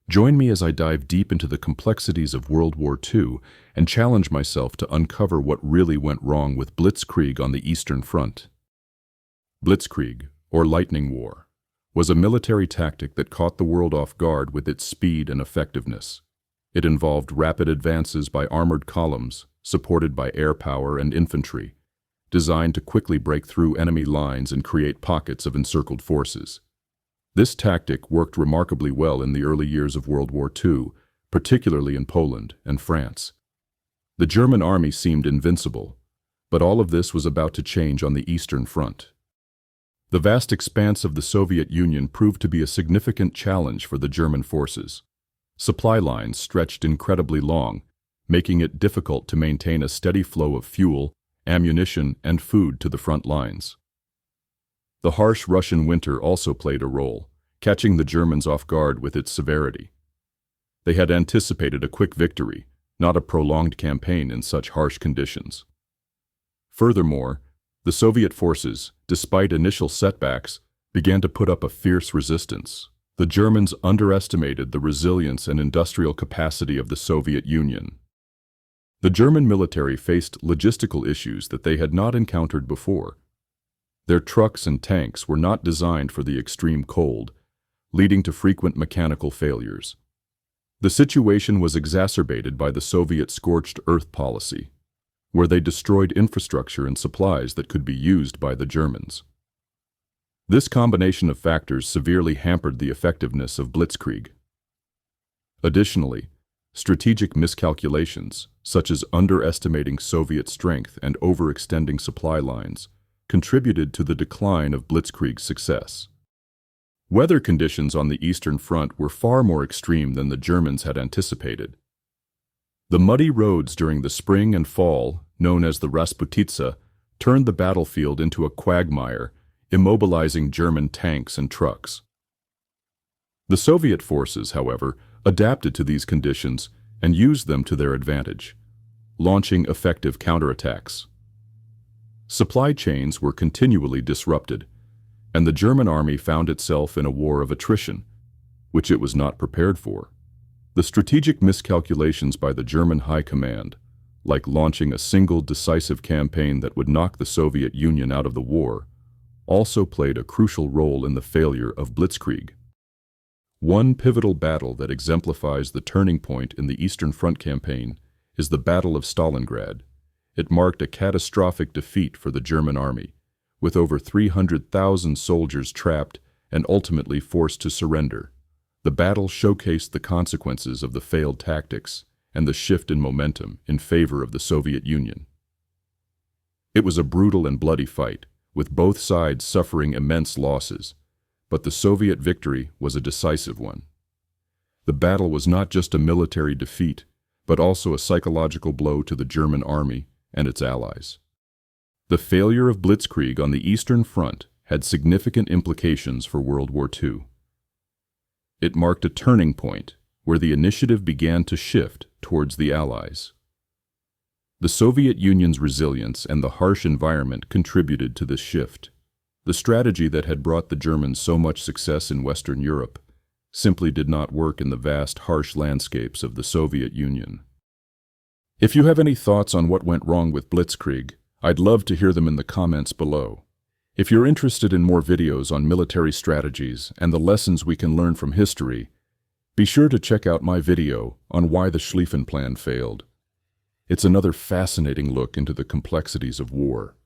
Join me as I dive deep into the complexities of World War II and challenge myself to uncover what really went wrong with Blitzkrieg on the Eastern Front. Blitzkrieg, or Lightning War, was a military tactic that caught the world off guard with its speed and effectiveness. It involved rapid advances by armored columns, supported by air power and infantry, designed to quickly break through enemy lines and create pockets of encircled forces. This tactic worked remarkably well in the early years of World War II, particularly in Poland and France. The German army seemed invincible, but all of this was about to change on the Eastern Front. The vast expanse of the Soviet Union proved to be a significant challenge for the German forces. Supply lines stretched incredibly long, making it difficult to maintain a steady flow of fuel, ammunition, and food to the front lines. The harsh Russian winter also played a role, catching the Germans off guard with its severity. They had anticipated a quick victory, not a prolonged campaign in such harsh conditions. Furthermore, the Soviet forces, despite initial setbacks, began to put up a fierce resistance. The Germans underestimated the resilience and industrial capacity of the Soviet Union. The German military faced logistical issues that they had not encountered before. Their trucks and tanks were not designed for the extreme cold, leading to frequent mechanical failures. The situation was exacerbated by the Soviet scorched earth policy, where they destroyed infrastructure and supplies that could be used by the Germans. This combination of factors severely hampered the effectiveness of Blitzkrieg. Additionally, strategic miscalculations, such as underestimating Soviet strength and overextending supply lines, contributed to the decline of Blitzkrieg's success. Weather conditions on the Eastern Front were far more extreme than the Germans had anticipated. The muddy roads during the spring and fall, known as the Rasputitsa, turned the battlefield into a quagmire, immobilizing German tanks and trucks. The Soviet forces, however, adapted to these conditions and used them to their advantage, launching effective counterattacks. Supply chains were continually disrupted, and the German army found itself in a war of attrition, which it was not prepared for. The strategic miscalculations by the German high command, like launching a single decisive campaign that would knock the Soviet Union out of the war, also played a crucial role in the failure of Blitzkrieg. One pivotal battle that exemplifies the turning point in the Eastern Front campaign is the Battle of Stalingrad. It marked a catastrophic defeat for the German army, with over 300,000 soldiers trapped and ultimately forced to surrender. The battle showcased the consequences of the failed tactics and the shift in momentum in favor of the Soviet Union. It was a brutal and bloody fight, with both sides suffering immense losses, but the Soviet victory was a decisive one. The battle was not just a military defeat, but also a psychological blow to the German army and its allies. The failure of Blitzkrieg on the Eastern Front had significant implications for World War II. It marked a turning point where the initiative began to shift towards the Allies. The Soviet Union's resilience and the harsh environment contributed to this shift. The strategy that had brought the Germans so much success in Western Europe simply did not work in the vast, harsh landscapes of the Soviet Union. If you have any thoughts on what went wrong with Blitzkrieg, I'd love to hear them in the comments below. If you're interested in more videos on military strategies and the lessons we can learn from history, be sure to check out my video on why the Schlieffen Plan failed. It's another fascinating look into the complexities of war.